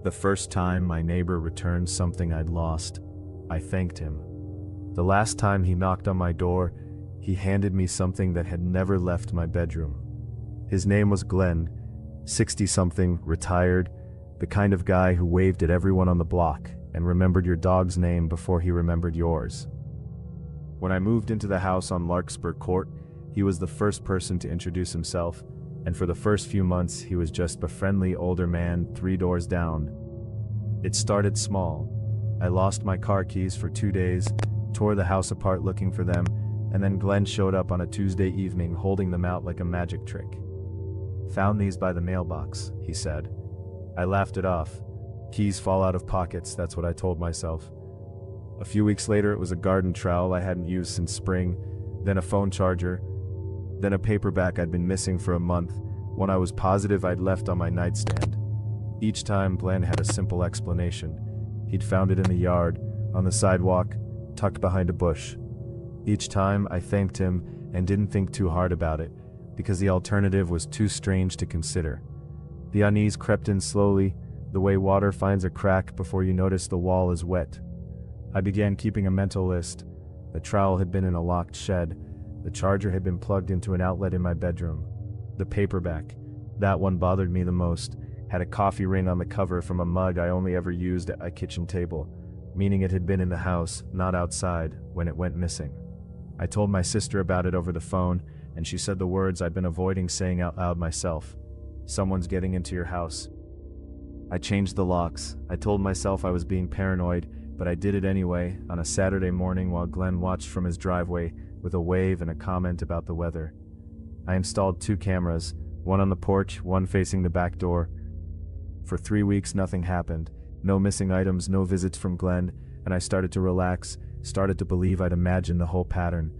The first time my neighbor returned something I'd lost, I thanked him. The last time he knocked on my door, he handed me something that had never left my bedroom. His name was Glenn, 60-something, retired, the kind of guy who waved at everyone on the block and remembered your dog's name before he remembered yours. When I moved into the house on Larkspur Court, he was the first person to introduce himself, and for the first few months he was just a friendly older man 3 doors down. It started small. I lost my car keys for 2 days, tore the house apart looking for them, and then Glenn showed up on a Tuesday evening holding them out like a magic trick. "Found these by the mailbox," he said. I laughed it off. Keys fall out of pockets, that's what I told myself. A few weeks later it was a garden trowel I hadn't used since spring, then a phone charger, then a paperback I'd been missing for a month, one I was positive I'd left on my nightstand. Each time Glenn had a simple explanation. He'd found it in the yard, on the sidewalk, tucked behind a bush. Each time I thanked him and didn't think too hard about it, because the alternative was too strange to consider. The unease crept in slowly, the way water finds a crack before you notice the wall is wet. I began keeping a mental list. The trowel had been in a locked shed. The charger had been plugged into an outlet in my bedroom. The paperback, that one bothered me the most, had a coffee ring on the cover from a mug I only ever used at my kitchen table, meaning it had been in the house, not outside, when it went missing. I told my sister about it over the phone, and she said the words I'd been avoiding saying out loud myself. "Someone's getting into your house." I changed the locks. I told myself I was being paranoid, but I did it anyway, on a Saturday morning while Glenn watched from his driveway with a wave and a comment about the weather. I installed 2 cameras, one on the porch, one facing the back door. For 3 weeks nothing happened, no missing items, no visits from Glenn, and I started to relax, started to believe I'd imagined the whole pattern.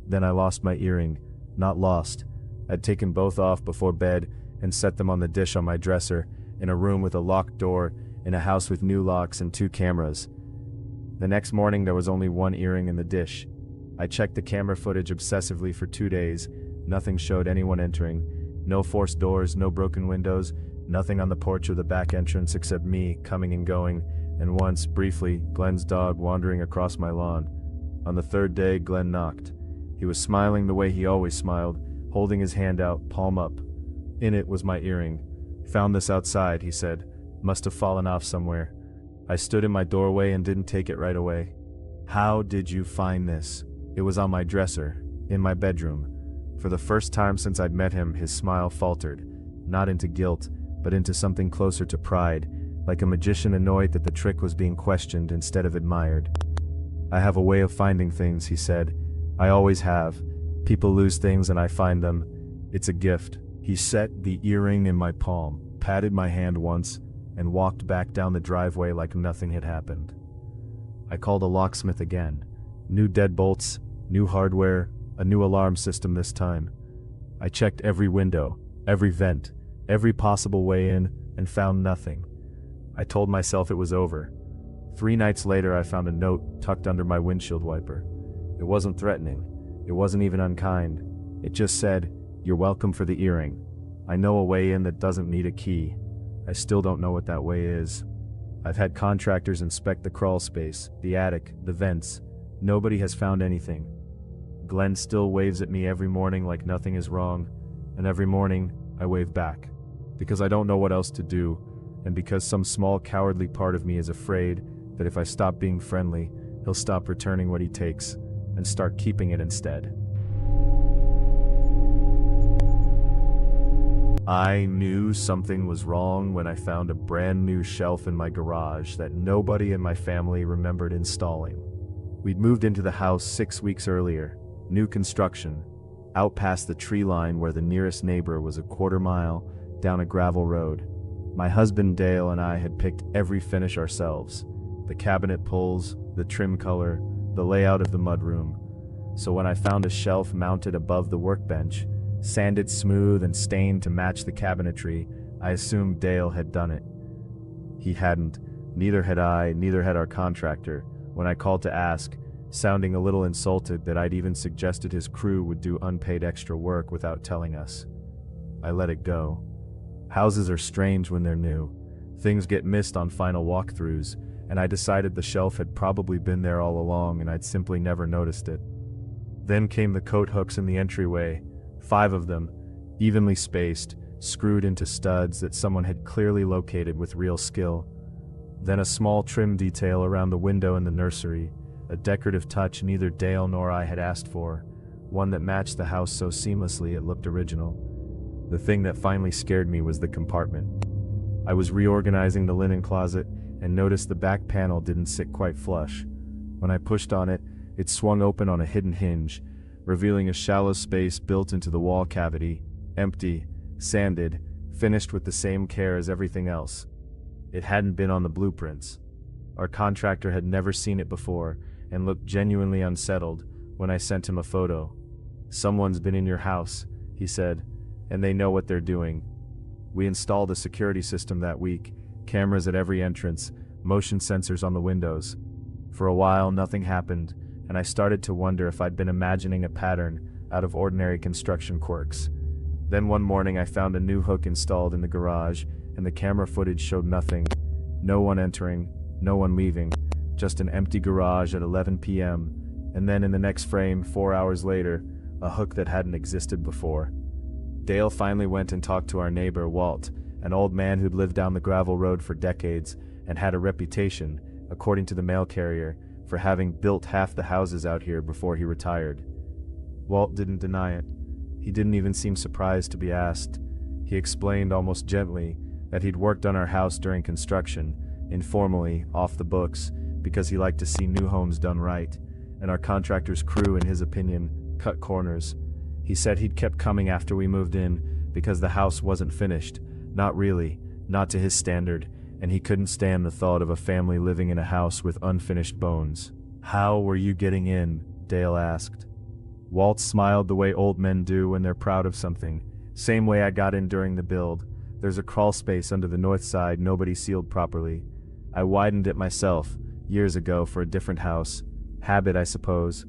Then I lost my earring. Not lost. I'd taken both off before bed and set them on the dish on my dresser, in a room with a locked door, in a house with new locks and 2 cameras. The next morning there was only 1 earring in the dish. I checked the camera footage obsessively for 2 days. Nothing showed anyone entering. No forced doors, no broken windows, nothing on the porch or the back entrance except me coming and going, and once, briefly, Glenn's dog wandering across my lawn. On the 3rd day, Glenn knocked. He was smiling the way he always smiled, holding his hand out, palm up. In it was my earring. "Found this outside," he said. "Must have fallen off somewhere." I stood in my doorway and didn't take it right away. "How did you find this?" "It was on my dresser, in my bedroom." For the first time since I'd met him, his smile faltered, not into guilt, but into something closer to pride, like a magician annoyed that the trick was being questioned instead of admired. "I have a way of finding things," he said. "I always have. People lose things and I find them. It's a gift." He set the earring in my palm, patted my hand once, and walked back down the driveway like nothing had happened. I called a locksmith again. New deadbolts, new hardware, a new alarm system this time. I checked every window, every vent, every possible way in, and found nothing. I told myself it was over. 3 nights later I found a note tucked under my windshield wiper. It wasn't threatening. It wasn't even unkind. It just said, "You're welcome for the earring. I know a way in that doesn't need a key." I still don't know what that way is. I've had contractors inspect the crawl space, the attic, the vents. Nobody has found anything. Glenn still waves at me every morning like nothing is wrong, and every morning I wave back, because I don't know what else to do, and because some small cowardly part of me is afraid that if I stop being friendly, he'll stop returning what he takes and start keeping it instead. I knew something was wrong when I found a brand new shelf in my garage that nobody in my family remembered installing. We'd moved into the house 6 weeks earlier, new construction, out past the tree line where the nearest neighbor was a quarter mile down a gravel road. My husband Dale and I had picked every finish ourselves, the cabinet pulls, the trim color, the layout of the mudroom. So when I found a shelf mounted above the workbench, sanded smooth and stained to match the cabinetry, I assumed Dale had done it. He hadn't, neither had I, neither had our contractor, when I called to ask, sounding a little insulted that I'd even suggested his crew would do unpaid extra work without telling us. I let it go. Houses are strange when they're new. Things get missed on final walkthroughs, and I decided the shelf had probably been there all along and I'd simply never noticed it. Then came the coat hooks in the entryway, 5 of them, evenly spaced, screwed into studs that someone had clearly located with real skill. Then a small trim detail around the window in the nursery, a decorative touch neither Dale nor I had asked for, one that matched the house so seamlessly it looked original. The thing that finally scared me was the compartment. I was reorganizing the linen closet and noticed the back panel didn't sit quite flush. When I pushed on it, it swung open on a hidden hinge, revealing a shallow space built into the wall cavity, empty, sanded, finished with the same care as everything else. It hadn't been on the blueprints. Our contractor had never seen it before and looked genuinely unsettled when I sent him a photo. "Someone's been in your house," he said, "and they know what they're doing." We installed a security system that week, cameras at every entrance, motion sensors on the windows. For a while, nothing happened, and I started to wonder if I'd been imagining a pattern out of ordinary construction quirks. Then one morning I found a new hook installed in the garage, and the camera footage showed nothing. No one entering, no one leaving, just an empty garage at 11 p.m., and then in the next frame, 4 hours later, a hook that hadn't existed before. Dale finally went and talked to our neighbor, Walt, an old man who'd lived down the gravel road for decades and had a reputation, according to the mail carrier, for having built half the houses out here before he retired. Walt didn't deny it. He didn't even seem surprised to be asked. He explained almost gently that he'd worked on our house during construction, informally, off the books, because he liked to see new homes done right, and our contractor's crew, in his opinion, cut corners. He said he'd kept coming after we moved in because the house wasn't finished, not really, not to his standard, and he couldn't stand the thought of a family living in a house with unfinished bones. "How were you getting in?" Dale asked. Walt smiled the way old men do when they're proud of something. "Same way I got in during the build. There's a crawl space under the north side nobody sealed properly. I widened it myself, years ago, for a different house. Habit, I suppose.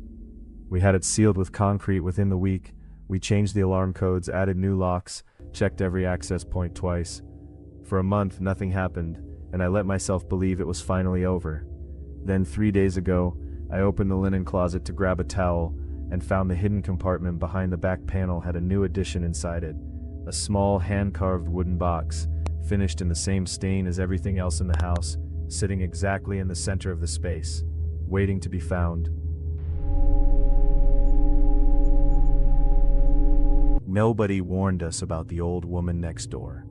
We had it sealed with concrete within the week. We changed the alarm codes, added new locks, checked every access point twice. For a month, nothing happened, and I let myself believe it was finally over. Then 3 days ago, I opened the linen closet to grab a towel and found the hidden compartment behind the back panel had a new addition inside it. A small hand-carved wooden box, finished in the same stain as everything else in the house, sitting exactly in the center of the space, waiting to be found. Nobody warned us about the old woman next door.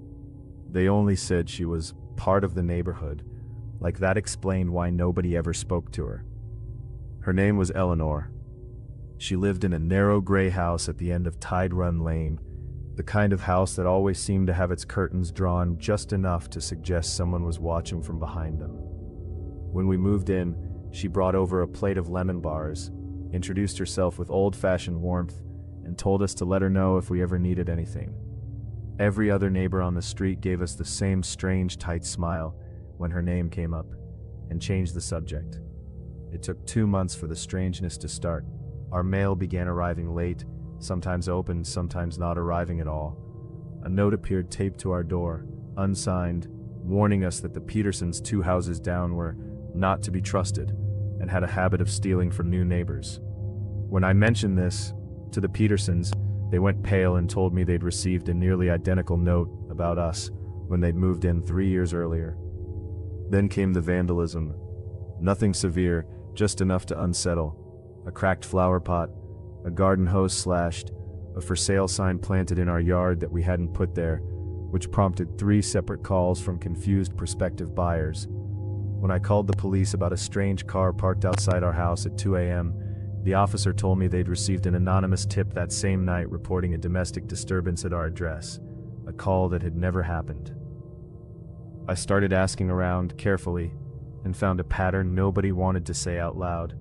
They only said she was part of the neighborhood, like that explained why nobody ever spoke to her. Her name was Eleanor. She lived in a narrow gray house at the end of Tide Run Lane, the kind of house that always seemed to have its curtains drawn just enough to suggest someone was watching from behind them. When we moved in, she brought over a plate of lemon bars, introduced herself with old-fashioned warmth, and told us to let her know if we ever needed anything. Every other neighbor on the street gave us the same strange, tight smile when her name came up, and changed the subject. It took 2 months for the strangeness to start. Our mail began arriving late, sometimes open, sometimes not arriving at all. A note appeared taped to our door, unsigned, warning us that the Petersons 2 houses down were not to be trusted and had a habit of stealing from new neighbors. When I mentioned this to the Petersons, they went pale and told me they'd received a nearly identical note about us when they'd moved in 3 years earlier. Then came the vandalism. Nothing severe, just enough to unsettle. A cracked flower pot, a garden hose slashed, a for sale sign planted in our yard that we hadn't put there, which prompted 3 separate calls from confused prospective buyers. When I called the police about a strange car parked outside our house at 2 a.m., the officer told me they'd received an anonymous tip that same night reporting a domestic disturbance at our address, a call that had never happened. I started asking around carefully and found a pattern nobody wanted to say out loud.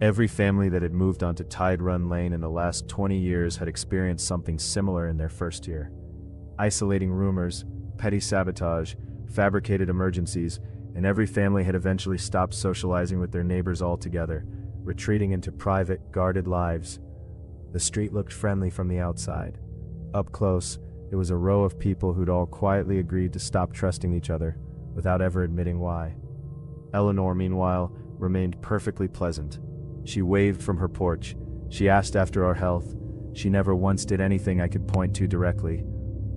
Every family that had moved onto Tide Run Lane in the last 20 years had experienced something similar in their first year. Isolating rumors, petty sabotage, fabricated emergencies, and every family had eventually stopped socializing with their neighbors altogether, retreating into private, guarded lives. The street looked friendly from the outside. Up close, it was a row of people who'd all quietly agreed to stop trusting each other, without ever admitting why. Eleanor, meanwhile, remained perfectly pleasant. She waved from her porch. She asked after our health. She never once did anything I could point to directly.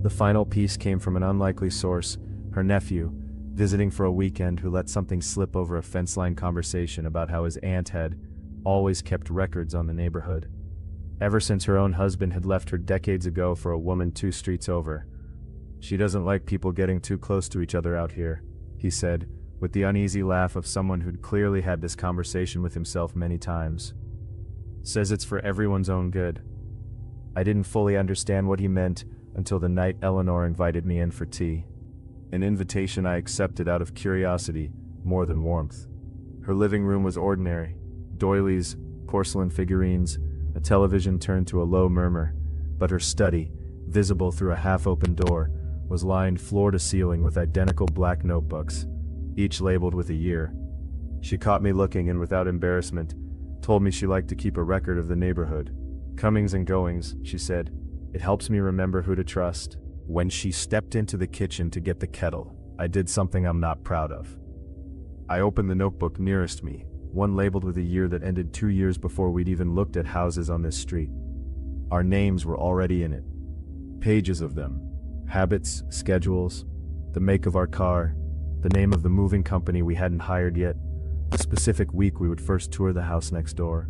The final piece came from an unlikely source, her nephew, visiting for a weekend, who let something slip over a fence-line conversation about how his aunt had always kept records on the neighborhood. Ever since her own husband had left her decades ago for a woman 2 streets over. "She doesn't like people getting too close to each other out here," he said, with the uneasy laugh of someone who'd clearly had this conversation with himself many times. "Says it's for everyone's own good." I didn't fully understand what he meant until the night Eleanor invited me in for tea. An invitation I accepted out of curiosity more than warmth. Her living room was ordinary. Doilies, porcelain figurines, a television turned to a low murmur, but her study, visible through a half-open door, was lined floor to ceiling with identical black notebooks, each labeled with a year. She caught me looking and without embarrassment, told me she liked to keep a record of the neighborhood. "Comings and goings," she said. "It helps me remember who to trust." When she stepped into the kitchen to get the kettle, I did something I'm not proud of. I opened the notebook nearest me, one labeled with a year that ended 2 years before we'd even looked at houses on this street. Our names were already in it. Pages of them. Habits, schedules, the make of our car, the name of the moving company we hadn't hired yet, the specific week we would first tour the house next door.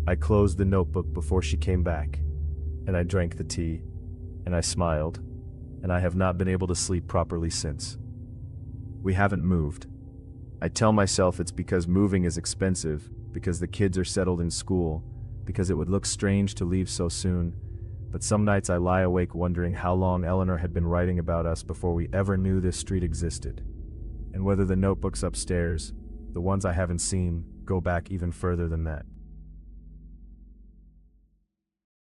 I closed the notebook before she came back, and I drank the tea, and I smiled, and I have not been able to sleep properly since. We haven't moved. I tell myself it's because moving is expensive, because the kids are settled in school, because it would look strange to leave so soon, but some nights I lie awake wondering how long Eleanor had been writing about us before we ever knew this street existed, and whether the notebooks upstairs, the ones I haven't seen, go back even further than that.